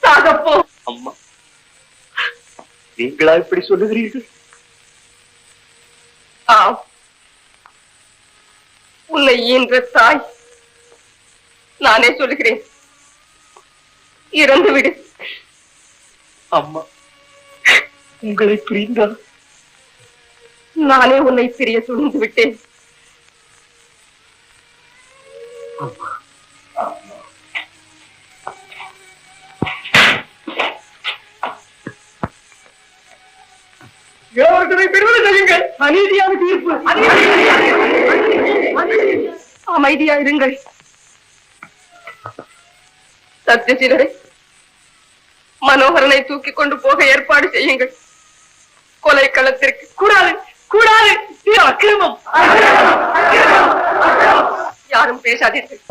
சாகப்போ. அம்மா, நீங்களா இப்படி சொல்லுகிறீர்கள்? ஆம், உன்னை ஈன்ற தாய் நானே சொல்லுகிறேன், இறந்து விடு. அம்மா, உங்களை பிரிந்தால் நானே உன்னை பிரிய துணிந்து விட்டேன். அம்மா, அநீதியான தீர்ப்பு. அமைதியா இருங்கள். சத்தியசீலரை மனோகரனை தூக்கி கொண்டு போக ஏற்பாடு செய்யுங்கள். கொலை களத்திற்கு. கூடாது, கூடாது, அக்கிரமம். யாரும் பேசாதீர்கள்.